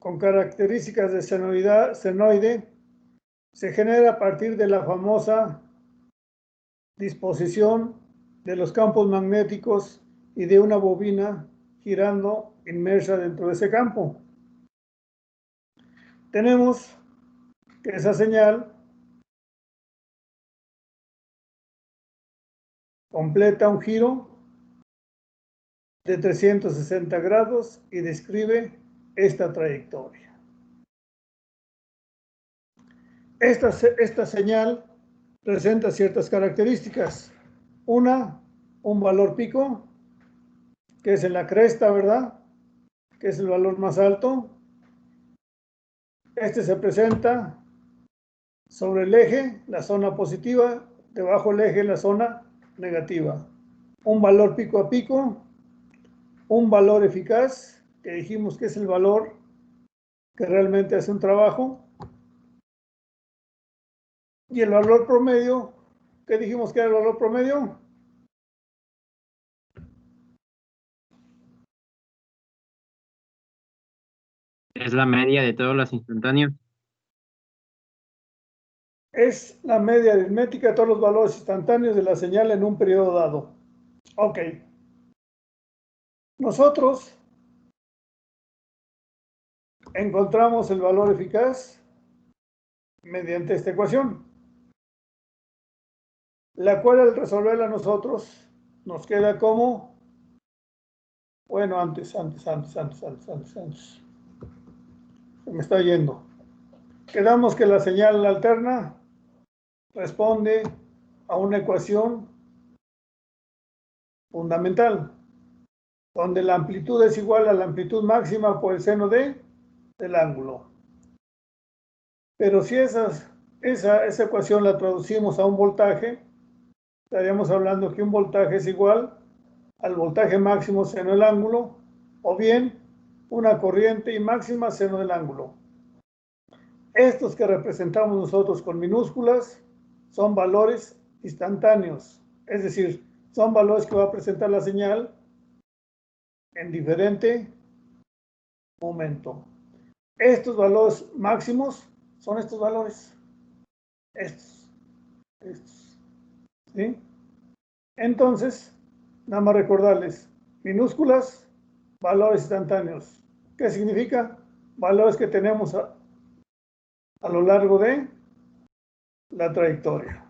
con características de senoide se genera a partir de la famosa disposición de los campos magnéticos y de una bobina girando inmersa dentro de ese campo. Tenemos que esa señal completa un giro de 360 grados y describe esta trayectoria. Esta señal presenta ciertas características. Un valor pico, que es en la cresta, ¿verdad? Que es el valor más alto. Este se presenta sobre el eje, la zona positiva, debajo del eje, la zona negativa. Un valor pico a pico, un valor eficaz, que dijimos que es el valor que realmente hace un trabajo, y el valor promedio, que dijimos que era el valor promedio. Es la media de todos los instantáneos. Es la media aritmética de todos los valores instantáneos de la señal en un periodo dado. Ok. Nosotros encontramos el valor eficaz mediante esta ecuación, la cual al resolverla nosotros nos queda como, bueno, antes. Se me está yendo. Quedamos que la señal alterna responde a una ecuación fundamental, donde la amplitud es igual a la amplitud máxima por el seno del ángulo. Pero si esa ecuación la traducimos a un voltaje, estaríamos hablando que un voltaje es igual al voltaje máximo seno del ángulo, o bien una corriente y máxima seno del ángulo. Estos que representamos nosotros con minúsculas son valores instantáneos, es decir, son valores que va a presentar la señal en diferente momento. Estos valores máximos son estos valores, estos, ¿sí? Entonces, nada más recordarles, minúsculas, valores instantáneos. ¿Qué significa? Valores que tenemos a lo largo de la trayectoria.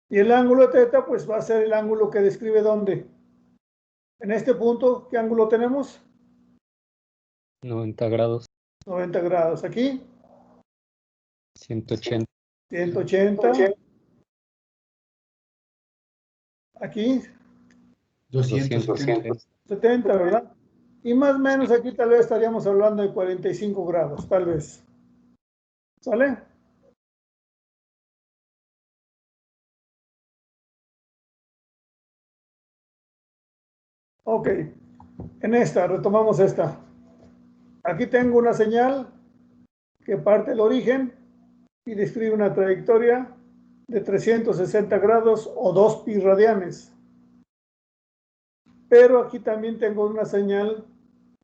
Y el ángulo de θ, pues va a ser el ángulo que describe dónde. En este punto, ¿qué ángulo tenemos? 90 grados. 90 grados. Aquí, 180. 180. Aquí, 270. 70, ¿verdad? Y más o menos aquí tal vez estaríamos hablando de 45 grados, tal vez. ¿Sale? Ok, en esta, retomamos esta. Aquí tengo una señal que parte del origen y describe una trayectoria de 360 grados o 2 pi radianes. Pero aquí también tengo una señal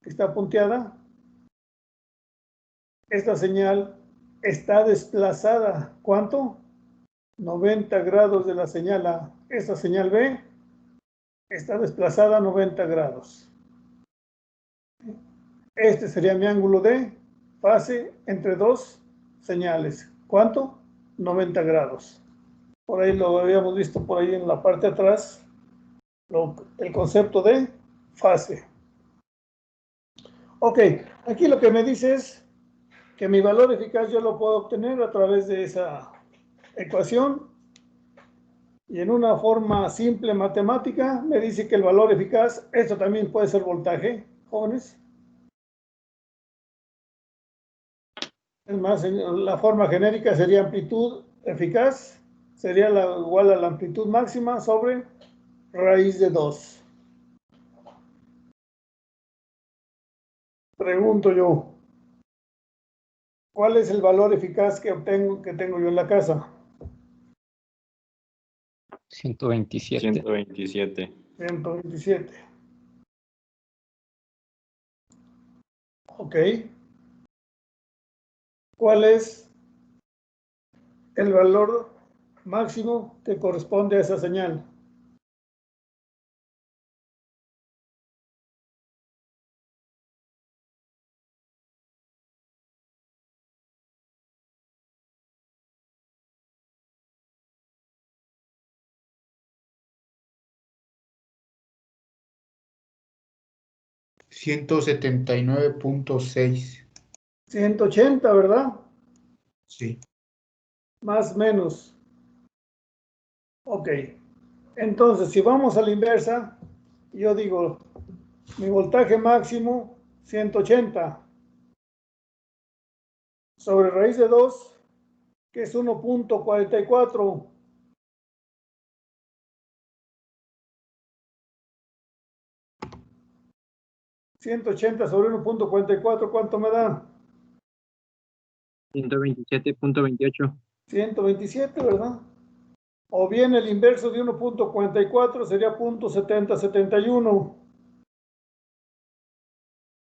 que está punteada. Esta señal está desplazada. ¿Cuánto? 90 grados de la señal A. Esta señal B está desplazada 90 grados. Este sería mi ángulo de fase entre dos señales. ¿Cuánto? 90 grados. Por ahí lo habíamos visto por ahí en la parte de atrás, el concepto de fase. Ok, aquí lo que me dice es que mi valor eficaz yo lo puedo obtener a través de esa ecuación, y en una forma simple matemática me dice que el valor eficaz, esto también puede ser voltaje, jóvenes. Es más, la forma genérica sería amplitud eficaz, sería igual a la amplitud máxima sobre raíz de 2. Pregunto yo, ¿cuál es el valor eficaz que tengo yo en la casa? 127. 127. 127. Ok. ¿Cuál es el valor máximo que corresponde a esa señal? $179.6. 180, ¿verdad? Sí. Más menos. Ok. Entonces, si vamos a la inversa, yo digo, mi voltaje máximo, 180, sobre raíz de 2, que es 1.44. 180 sobre 1.44, ¿cuánto me da? 127.28. 127, ¿verdad? O bien el inverso de 1.44 sería 0.7071.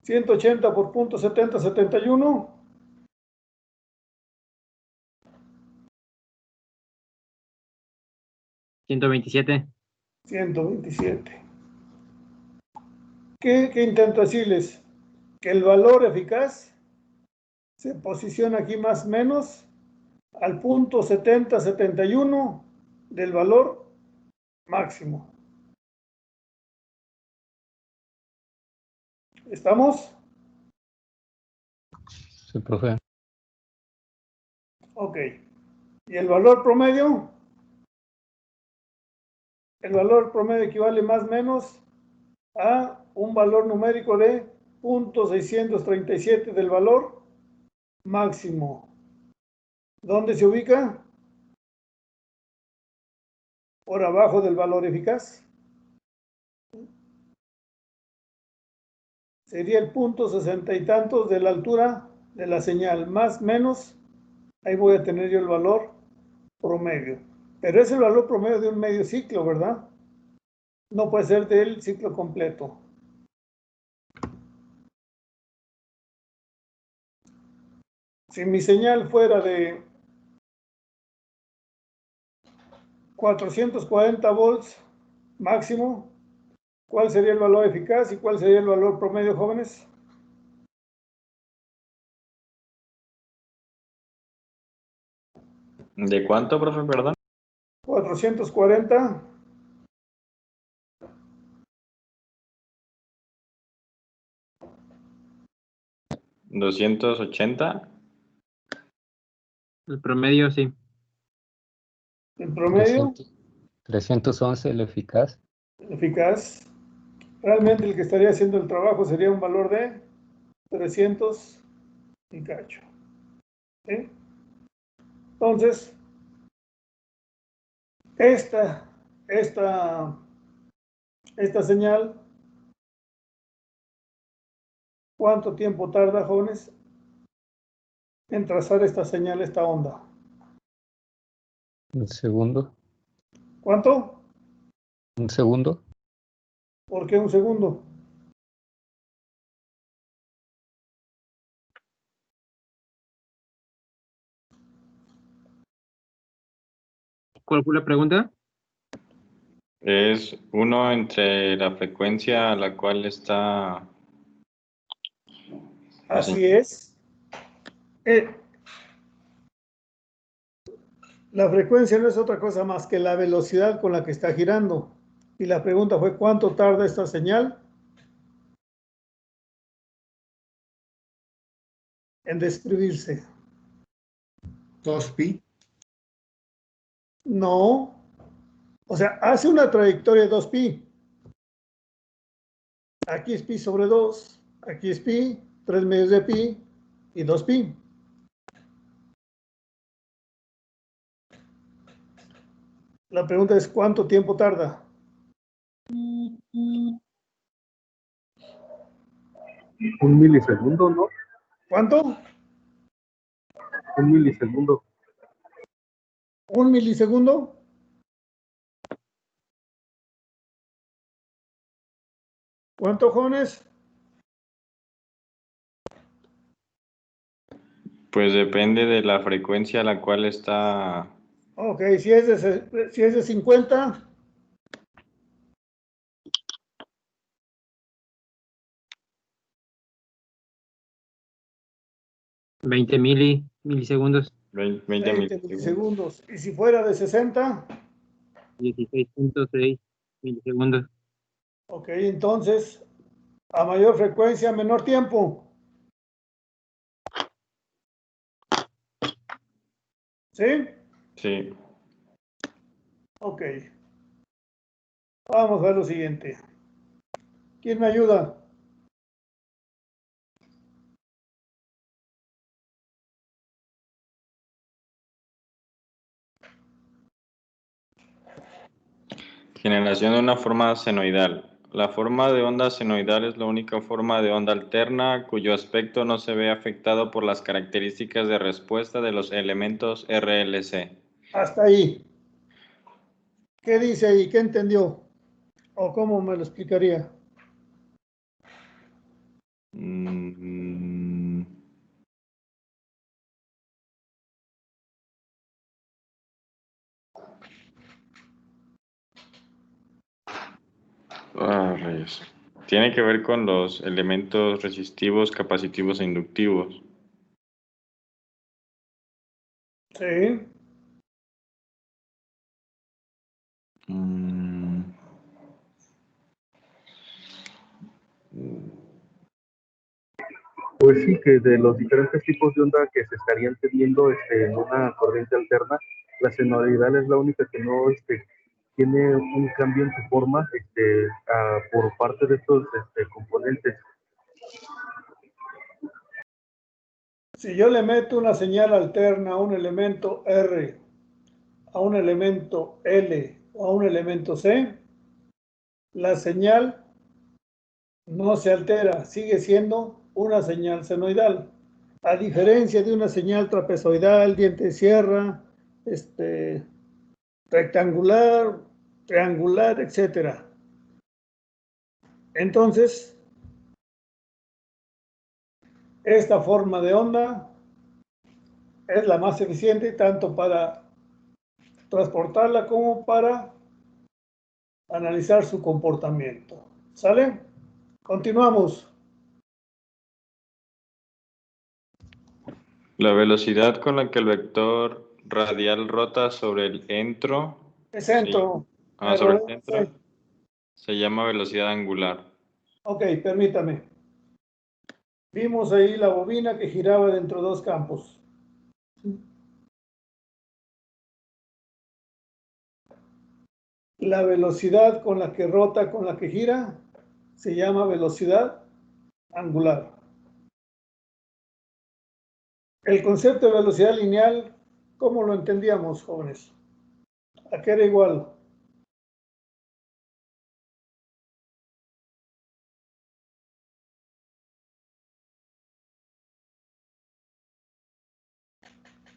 180 por 0.7071. 127. 127. ¿Qué intento decirles? Que el valor eficaz se posiciona aquí más o menos al punto 7071 del valor máximo. ¿Estamos? Sí, profe. Ok. ¿Y el valor promedio? El valor promedio equivale más o menos a un valor numérico de 0.637 del valor máximo. ¿Dónde se ubica? Por abajo del valor eficaz. Sería el punto 60 y tantos de la altura de la señal, más menos, ahí voy a tener yo el valor promedio. Pero es el valor promedio de un medio ciclo, ¿verdad? No puede ser del ciclo completo. Si mi señal fuera de 440 volts máximo, ¿cuál sería el valor eficaz y cuál sería el valor promedio, jóvenes? ¿De cuánto, profe, perdón? 440. ¿280? El promedio, sí. El promedio 311 el eficaz. eficaz. Realmente el que estaría haciendo el trabajo sería un valor de 300 y cacho. ¿Sí? Entonces, esta señal, ¿cuánto tiempo tarda, jóvenes, en trazar esta señal, esta onda? Un segundo. ¿Cuánto? Un segundo. ¿Por qué un segundo? ¿Cuál fue la pregunta? Es uno entre la frecuencia a la cual está... Así es. La frecuencia no es otra cosa más que la velocidad con la que está girando. Y la pregunta fue, ¿cuánto tarda esta señal en describirse? 2pi. No. O sea, hace una trayectoria de 2pi. Aquí es pi sobre 2. Aquí es pi, 3 medios de pi y 2pi. La pregunta es, ¿cuánto tiempo tarda? Un milisegundo, ¿no? ¿Cuánto? Un milisegundo. ¿Un milisegundo? ¿Cuánto, jóvenes? Pues depende de la frecuencia a la cual está. Ok, si es de 50, milisegundos. 20 20 milisegundos. milisegundos. Y si fuera de 60, 16.6 milisegundos. ok, entonces, a mayor frecuencia, menor tiempo. ¿Sí? Sí. Ok. Vamos a ver lo siguiente. ¿Quién me ayuda? Generación de una forma senoidal. La forma de onda senoidal es la única forma de onda alterna cuyo aspecto no se ve afectado por las características de respuesta de los elementos RLC. Hasta ahí. ¿Qué dice ahí? ¿Qué entendió? ¿O cómo me lo explicaría? Mm, rayos. Tiene que ver con los elementos resistivos, capacitivos e inductivos. Sí. Mm, Pues sí, que de los diferentes tipos de onda que se estarían teniendo en una corriente alterna, la senoidal es la única que no tiene un cambio en su forma por parte de estos componentes. Si yo le meto una señal alterna a un elemento R, a un elemento L o a un elemento C, la señal no se altera, sigue siendo una señal senoidal. A diferencia de una señal trapezoidal, diente de sierra, rectangular, triangular, etc. Entonces, esta forma de onda es la más eficiente tanto para transportarla como para analizar su comportamiento. ¿Sale? Continuamos. La velocidad con la que el vector radial rota sobre el centro, El centro, sobre el sí. centro, se llama velocidad angular. Ok, permítame. Vimos ahí la bobina que giraba dentro de dos campos. La velocidad con la que rota, con la que gira, se llama velocidad angular. El concepto de velocidad lineal, ¿cómo lo entendíamos, jóvenes? ¿A qué era igual?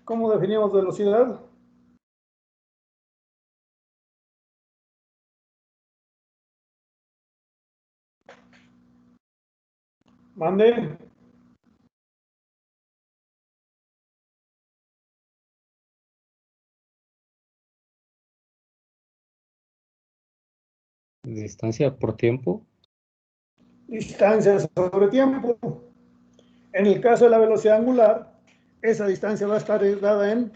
¿Cómo definíamos velocidad? Mande. Distancia por tiempo. Distancia sobre tiempo. En el caso de la velocidad angular, esa distancia va a estar dada en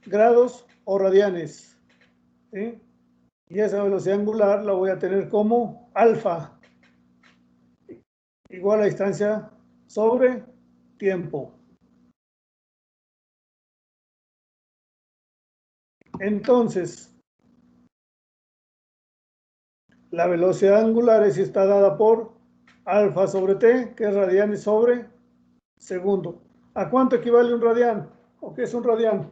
grados o radianes. ¿Sí? Y esa velocidad angular la voy a tener como alfa, igual a distancia sobre tiempo. Entonces, la velocidad angular está dada por alfa sobre t, que es radianes sobre segundo. ¿A cuánto equivale un radián? ¿O qué es un radián?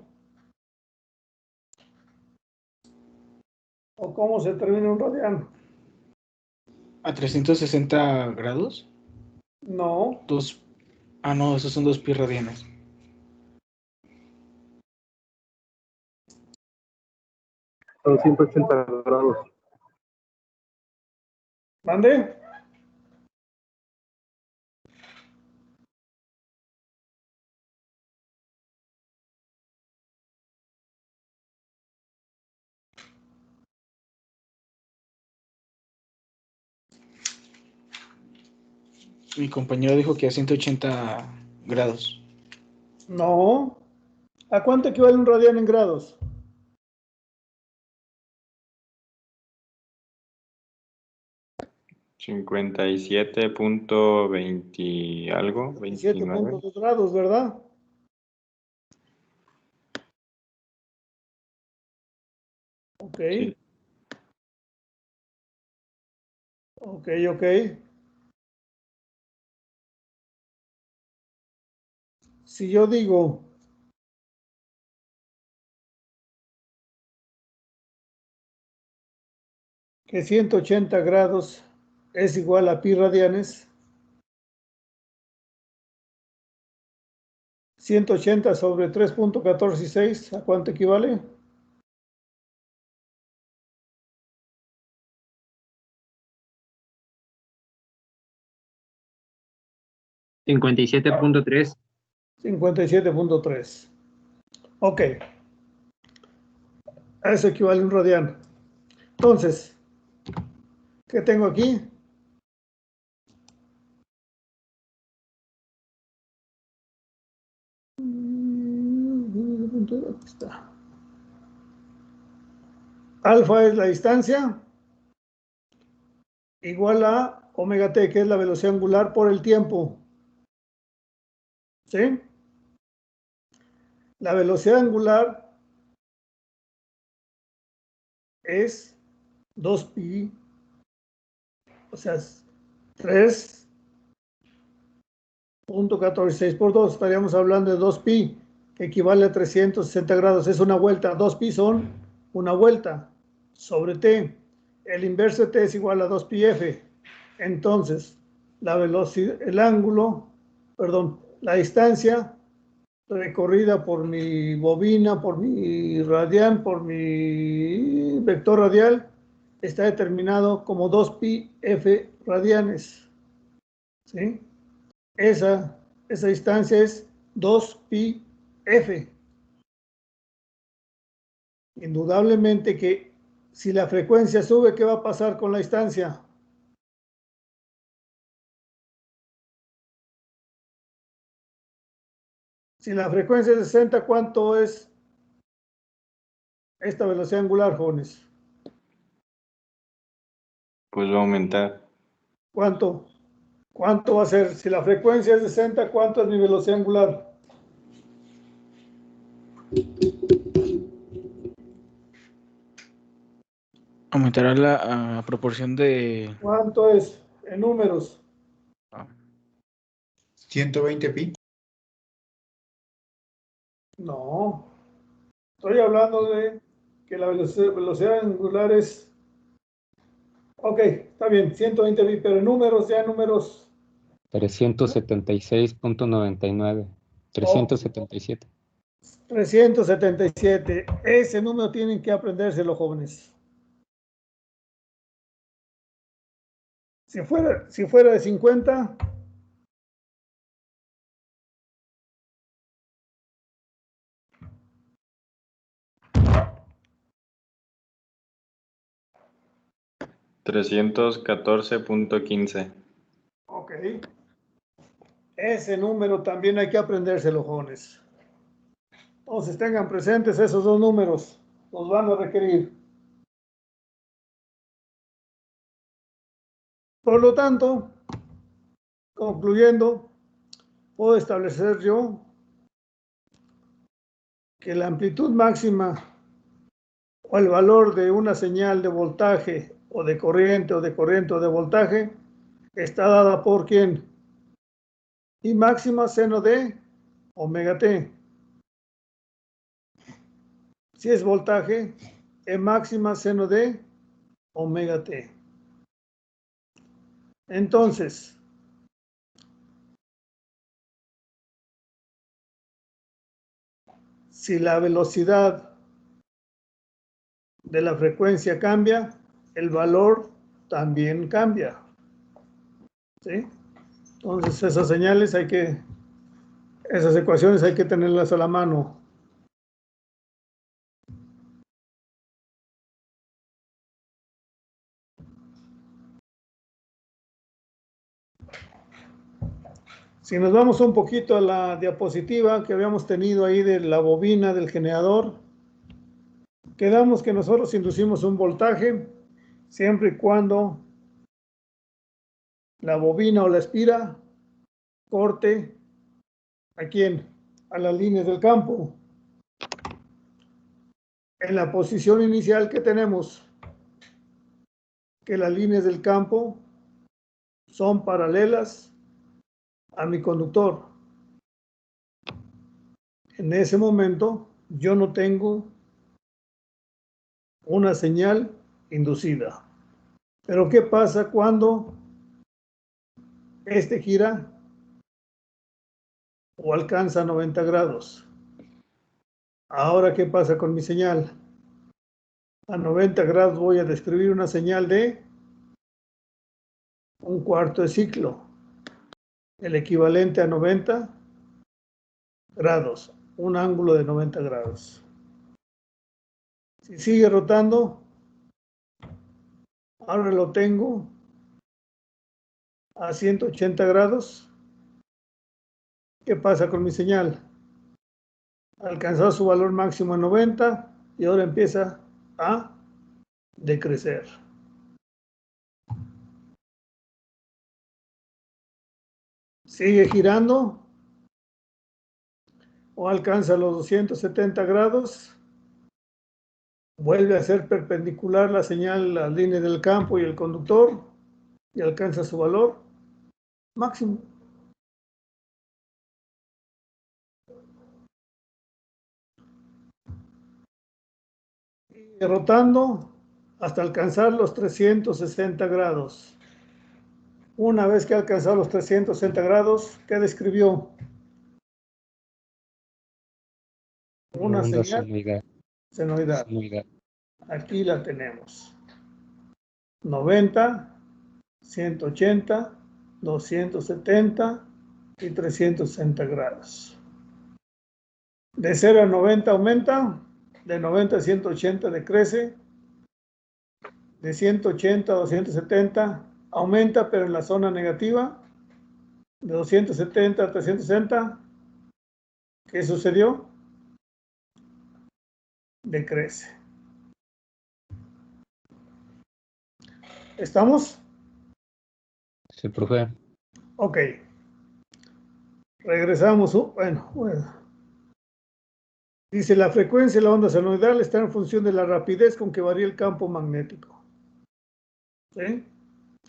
¿O cómo se determina un radián? ¿A 360 grados? No, No, esos son 2 pi radianes. Son 180 grados. ¿mande? Mi compañero dijo que a 180 grados. No. ¿A cuánto equivale un radian en grados? ¿57.20 algo? 29. 7.2 grados, ¿verdad? Ok. Sí. Ok. Si yo digo que 180 grados es igual a pi radianes, 180 sobre 3.146, ¿a cuánto equivale? $57.3. 57.3. Ok. A eso equivale un radian. Entonces, ¿qué tengo aquí? Aquí está. Alfa es la distancia igual a omega t, que es la velocidad angular por el tiempo. ¿Sí? La velocidad angular es 2pi, o sea, 3.146 por 2. Estaríamos hablando de 2pi, que equivale a 360 grados. Es una vuelta. 2pi son una vuelta sobre t. El inverso de t es igual a 2pi f. Entonces, la velocidad, el ángulo, perdón, la distancia recorrida por mi bobina, por mi radian, por mi vector radial, está determinado como 2pi f radianes. ¿Sí? Esa distancia es 2pi f. Indudablemente que si la frecuencia sube, ¿qué va a pasar con la distancia? Si la frecuencia es 60, ¿cuánto es esta velocidad angular, jóvenes? Pues va a aumentar. ¿Cuánto? ¿Cuánto va a ser? Si la frecuencia es 60, ¿cuánto es mi velocidad angular? Aumentará la proporción de ¿Cuánto es en números? 120 pi. No. Estoy hablando de que la velocidad angular es... Ok, está bien, 120 pi, pero en números, ya en números... 376.99. Oh, 377. 377. Ese número tienen que aprendérselo, jóvenes. Si fuera de 50, $314.15. ok. Ese número también hay que aprendérselo, jóvenes. Entonces tengan presentes esos dos números. Los van a requerir. Por lo tanto, concluyendo, puedo establecer yo que la amplitud máxima o el valor de una señal de voltaje o de corriente o de voltaje está dada por ¿quién? I máxima seno de omega t. Si es voltaje, E máxima seno de omega t. Entonces, si la velocidad de la frecuencia cambia, el valor también cambia. ¿Sí? Entonces esas ecuaciones hay que tenerlas a la mano. Si nos vamos un poquito a la diapositiva que habíamos tenido ahí de la bobina del generador, quedamos que nosotros inducimos un voltaje siempre y cuando la bobina o la espira corte ¿a quién? A las líneas del campo. En la posición inicial que tenemos, que las líneas del campo son paralelas a mi conductor. En ese momento yo no tengo una señal inducida. Pero ¿qué pasa cuando este gira o alcanza 90 grados? Ahora, ¿qué pasa con mi señal? A 90 grados voy a describir una señal de un cuarto de ciclo, el equivalente a 90 grados, un ángulo de 90 grados. Si sigue rotando, ahora lo tengo a 180 grados. ¿Qué pasa con mi señal? Alcanzó su valor máximo en 90 y ahora empieza a decrecer. Sigue girando o alcanza los 270 grados. Vuelve a ser perpendicular la señal, la línea del campo y el conductor y alcanza su valor máximo. Y rotando hasta alcanzar los 360 grados. Una vez que ha alcanzado los 360 grados, ¿qué describió? Una Onda señal senoidal. senoidal. Aquí la tenemos. 90, 180, 270 y 360 grados. De 0 a 90 aumenta, de 90 a 180 decrece, de 180 a 270 aumenta, pero en la zona negativa, de 270 a 360, ¿qué sucedió? Decrece. ¿Estamos? Sí, profe. Ok. Regresamos. Bueno. Dice, la frecuencia de la onda senoidal está en función de la rapidez con que varía el campo magnético. ¿Sí?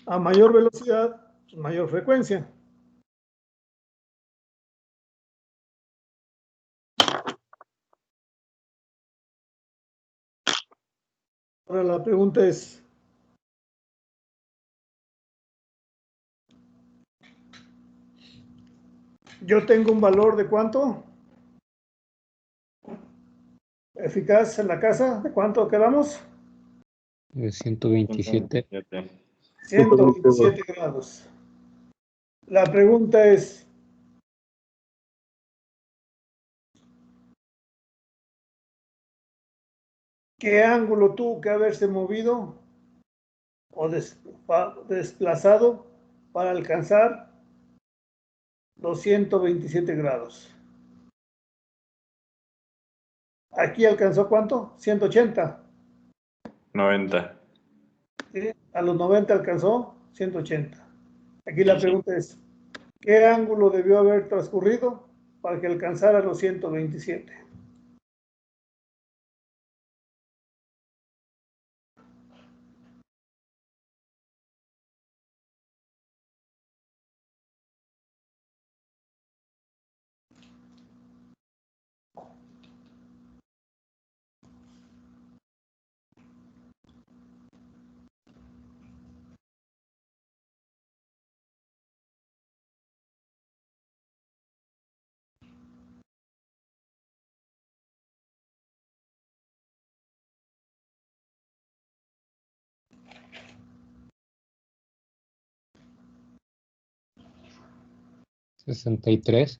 A mayor velocidad, mayor frecuencia. Ahora la pregunta es, yo tengo un valor de ¿cuánto? Eficaz en la casa, ¿de cuánto quedamos? 127. 127 grados. La pregunta es, ¿qué ángulo tuvo que haberse movido o desplazado para alcanzar los 127 grados? Aquí alcanzó ¿cuánto? 180. 90. ¿Sí? A los 90 alcanzó 180. Aquí la pregunta es, ¿qué ángulo debió haber transcurrido para que alcanzara los 127? ¿63?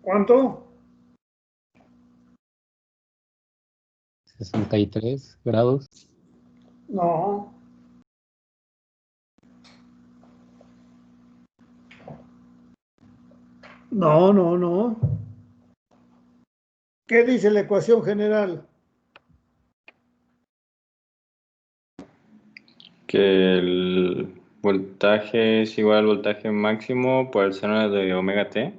¿Cuánto? 63 grados. No. No, no, no. ¿Qué dice la ecuación general? Que el voltaje es igual al voltaje máximo por el seno de omega t.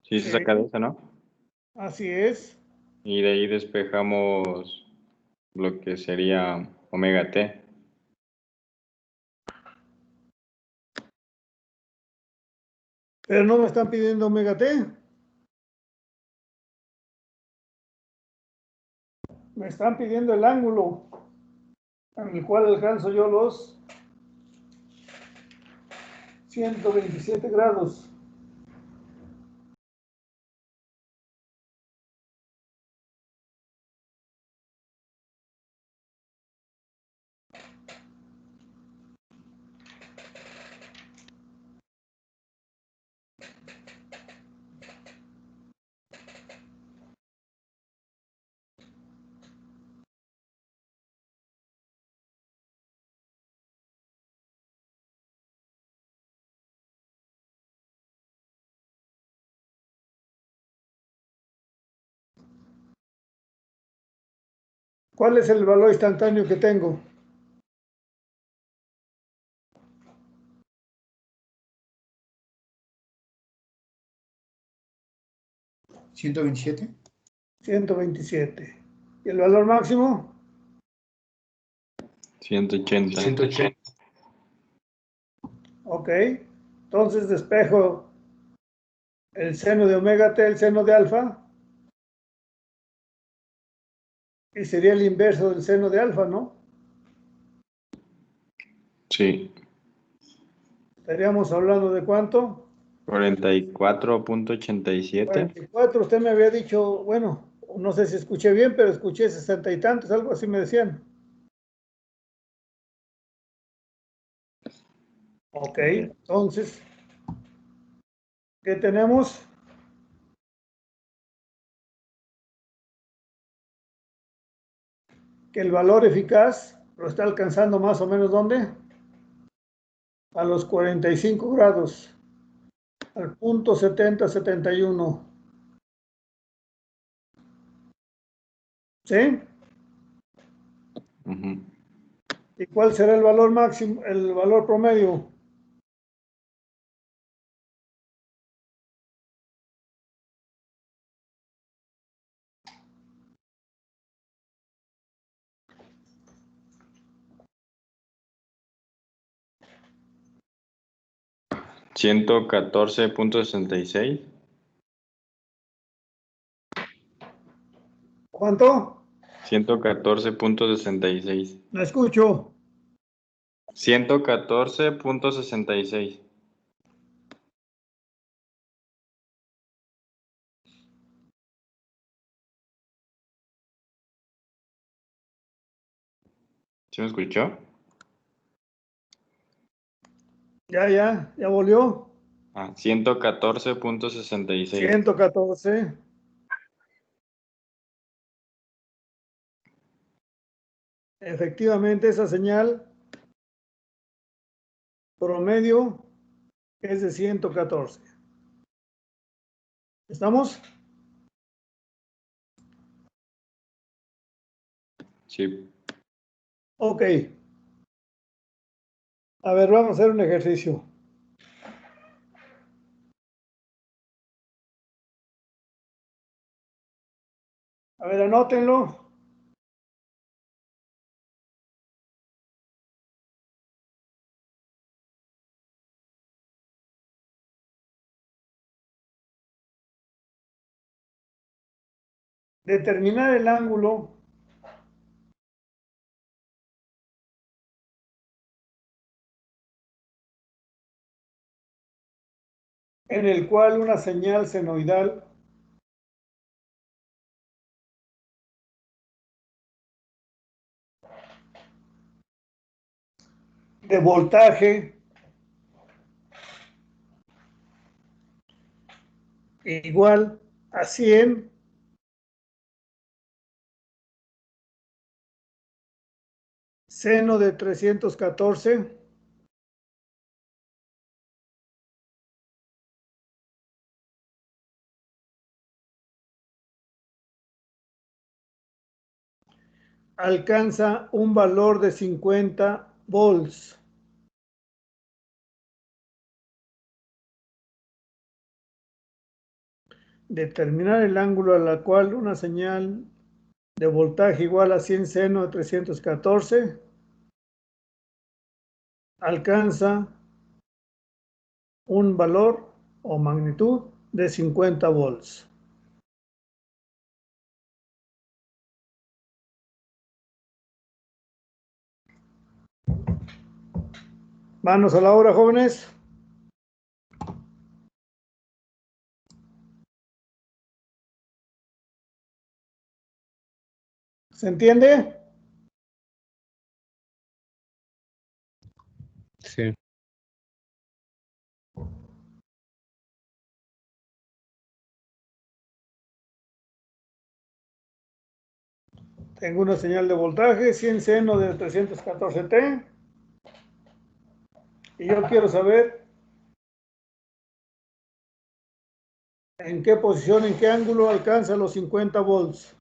Sí, se Sí, saca de eso, ¿no? así es. Y de ahí despejamos lo que sería omega t. Pero no me están pidiendo omega T. Me están pidiendo el ángulo en el cual alcanzo yo los 127 grados. ¿Cuál es el valor instantáneo que tengo? ¿127? 127. ¿Y el valor máximo? 180. 180. Ok. Entonces despejo el seno de omega T, el seno de alfa, y sería el inverso del seno de alfa, ¿no? Sí. Estaríamos hablando de cuánto? 44.87. 44. Usted me había dicho, bueno, no sé si escuché bien, pero escuché 60 y tantos, algo así me decían. Ok, entonces, ¿qué tenemos? Que el valor eficaz lo está alcanzando más o menos ¿dónde? A los 45 grados, al punto 70-71. ¿Sí? Ujú. ¿Y cuál será el valor máximo, el valor promedio? ¿114.66? ¿Cuánto? 114.66. No escucho. 114.66. ¿Sí me escuchó? Ya volvió. 114.66. 114. Efectivamente, esa señal promedio es de 114. ¿Estamos? Sí. Ok. A ver, vamos a hacer un ejercicio. A ver, anótenlo. Determinar el ángulo en el cual una señal senoidal de voltaje igual a 100 seno de 314 alcanza un valor de 50 volts. Determinar el ángulo a la cual una señal de voltaje igual a 100 seno de 314 alcanza un valor o magnitud de 50 volts. Manos a la obra, jóvenes. ¿Se entiende? Sí. Tengo una señal de voltaje, 100 seno de 314T. Y yo quiero saber en qué posición, en qué ángulo alcanza los 50 volts.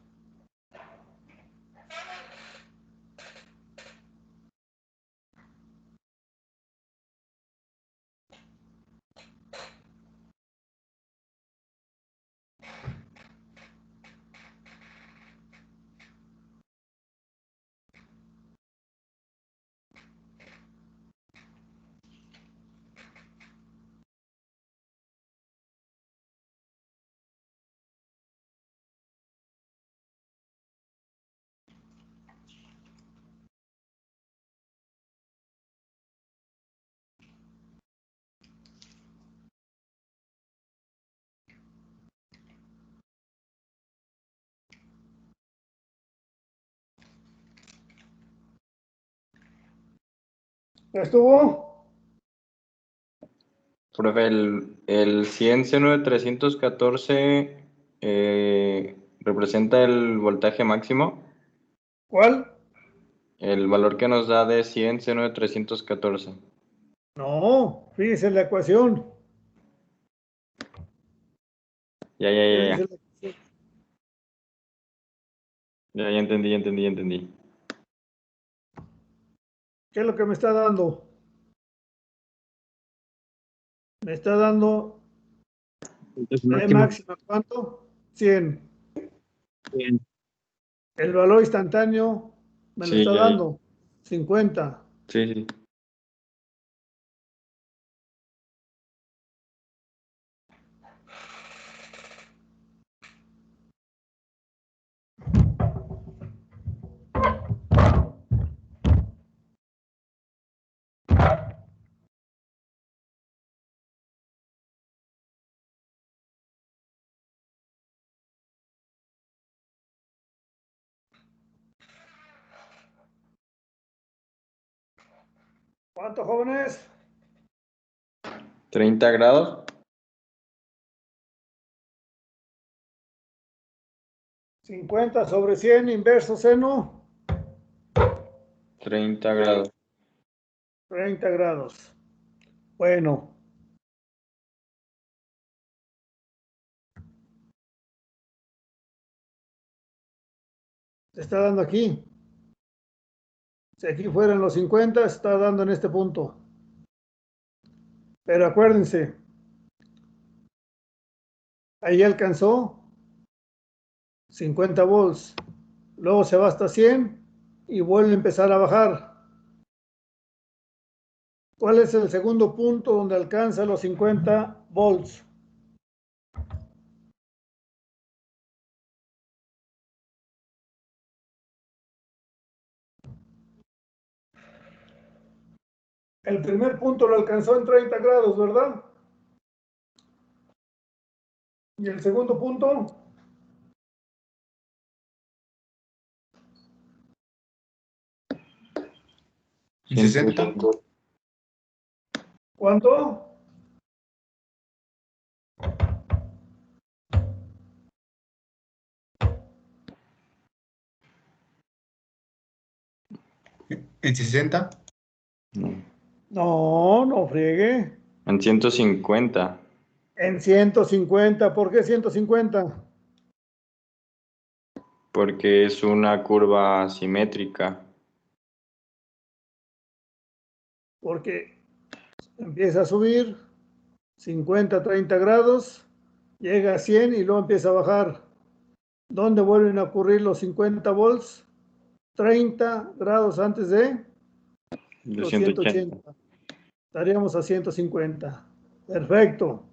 ¿Ya estuvo? Profe, el 100 seno de 314 representa el voltaje máximo. ¿Cuál? El valor que nos da de 100 seno de 314. No, fíjese la ecuación. Ya Fíjese la ecuación. Ya entendí. ¿Qué es lo que me está dando? Me está dando Entonces, E máximo. máxima, ¿cuánto? 100. Bien. El valor instantáneo me lo Sí, está ya. dando 50. Sí. ¿Cuánto, jóvenes? 30 grados. 50 sobre 100 inverso seno, 30 grados. 30 grados. Bueno. Se está dando aquí. Si aquí fueran los 50, se está dando en este punto. Pero acuérdense, ahí alcanzó 50 volts. Luego se va hasta 100 y vuelve a empezar a bajar. ¿Cuál es el segundo punto donde alcanza los 50 volts? El primer punto lo alcanzó en 30 grados, ¿verdad? Y el segundo punto, En 60. ¿cuánto? En 60. No, no friegue. En 150. En 150, ¿por qué 150? Porque es una curva simétrica. Porque empieza a subir 50, 30 grados, llega a 100 y luego empieza a bajar. ¿Dónde vuelven a ocurrir los 50 volts? 30 grados antes de Los los 180. 180. Estaríamos a 150. Perfecto.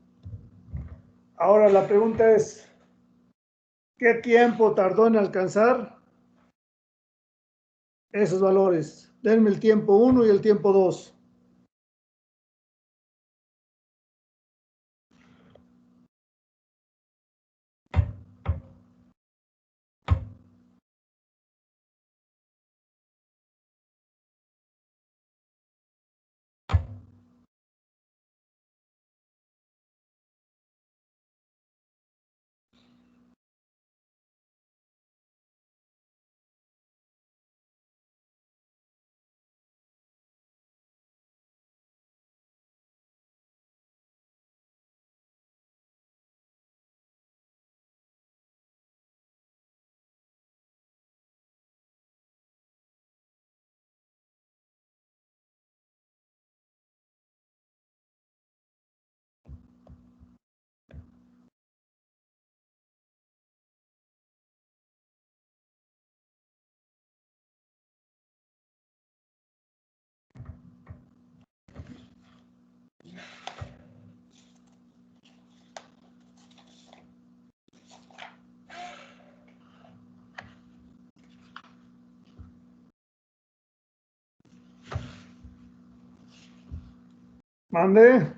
Ahora la pregunta es, ¿qué tiempo tardó en alcanzar esos valores? Denme el tiempo 1 y el tiempo 2. Mande.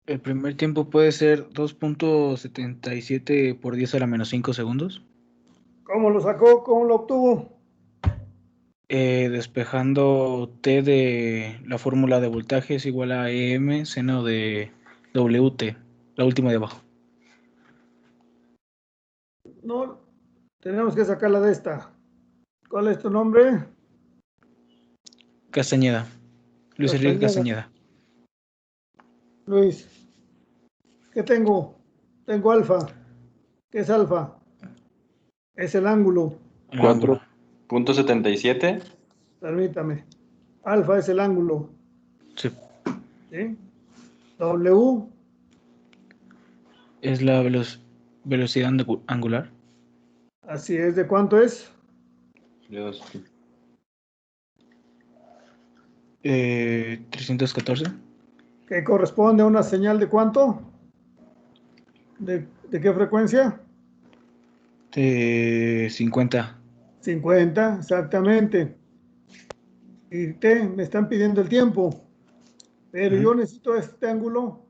El primer tiempo puede ser 2.77 por 10 a la menos 5 segundos. ¿Cómo lo sacó? ¿Cómo lo obtuvo? Despejando T de la fórmula de voltaje es igual a EM seno de WT, la última de abajo. No, tenemos que sacarla de esta. ¿Cuál es tu nombre? Castañeda, Luis Enrique Castañeda. Castañeda. Luis, ¿qué tengo? Tengo alfa. ¿Qué es alfa? Es el ángulo. El ángulo. 4.77. Permítame. Alfa es el ángulo. Sí. ¿Sí? W Es la velocidad angular. así es. ¿De cuánto es? Dios. 314. ¿Que corresponde a una señal de cuánto? ¿De qué frecuencia? 50. 50, exactamente. Y me están pidiendo el tiempo, pero yo necesito este ángulo.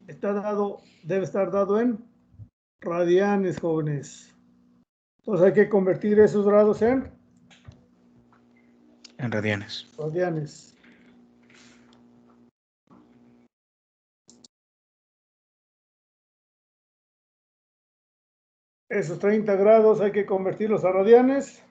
Está dado, debe estar dado en radianes, jóvenes. Entonces hay que convertir esos grados en En radianes. radianes. Esos 30 grados hay que convertirlos a radianes.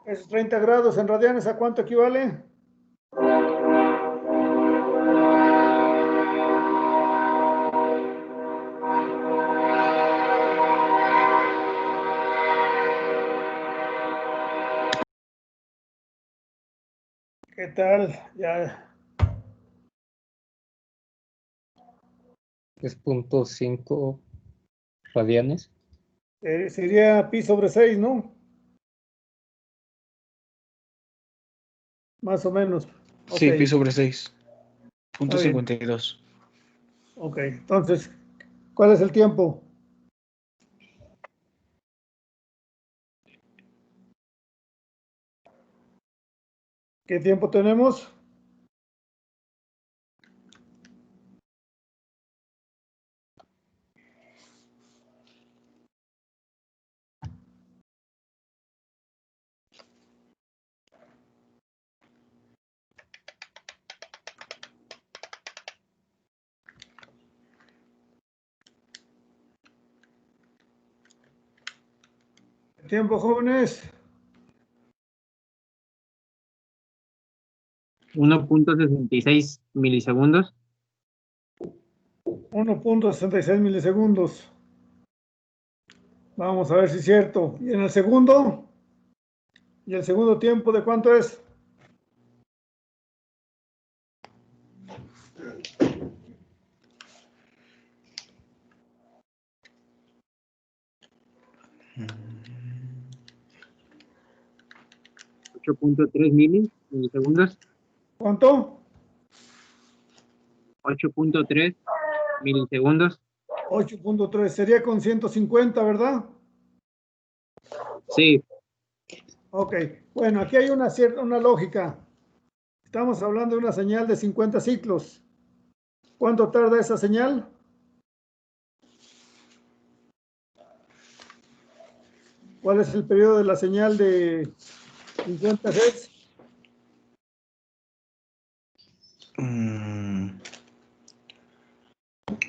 Esos 30 grados en radianes, ¿a cuánto equivale? ¿Qué tal? Ya 3.5 radianes. sería pi sobre 6, ¿no? Más o menos. Sí, Ok, pi sobre 6. está bien. 0.52. Ok, entonces, ¿cuál es el tiempo? ¿Qué tiempo tenemos? Tiempo, jóvenes. 1.66 milisegundos. 1.66 milisegundos. Vamos a ver si es cierto. ¿Y en el segundo? ¿Y el segundo tiempo de cuánto es? .3 milisegundos. ¿Cuánto? 8.3 milisegundos. 8.3. Sería con 150, ¿verdad? Sí, Ok. Bueno, aquí hay una lógica. Estamos hablando de una señal de 50 ciclos. ¿Cuánto tarda esa señal? ¿Cuál es el periodo de la señal de 50 Hz?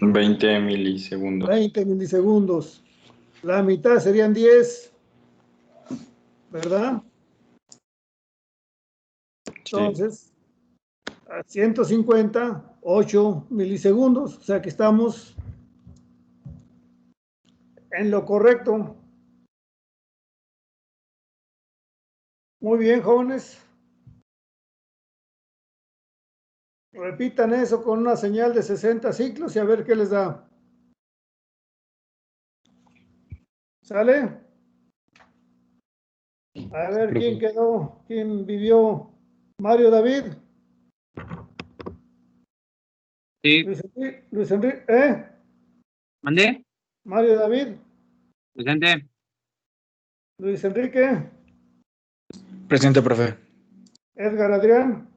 20 milisegundos. 20 milisegundos. La mitad serían 10, ¿verdad? Entonces, a 150, 8 milisegundos. O sea que estamos en lo correcto. Muy bien, jóvenes. Repitan eso con una señal de 60 ciclos y a ver qué les da. ¿Sale? A ver quién quedó, quién vivió. Mario David. sí. Luis Enrique, ¿eh? ¿Mandé? Mario David. Presente. Luis Enrique. Presente, profe. Edgar Adrián.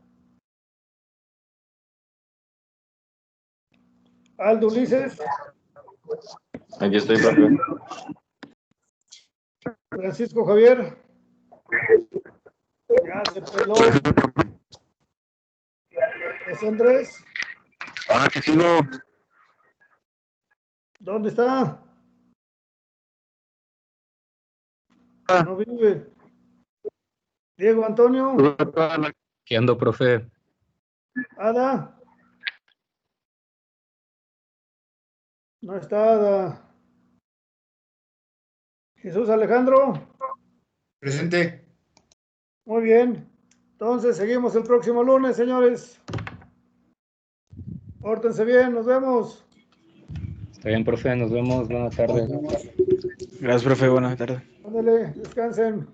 Aldo Ulises. Aquí estoy, profe. Francisco Javier. Ya se peló. José Andrés. Que sigo. ¿Dónde está? No vive. Diego Antonio. ¿Qué ando, profe? Ada. No está Ada. Jesús Alejandro. Presente. Muy bien. Entonces seguimos el próximo lunes, señores. Pórtense bien, nos vemos. Está bien, profe, nos vemos. Buenas tardes. Gracias, profe. Buenas tardes. Ándale, descansen.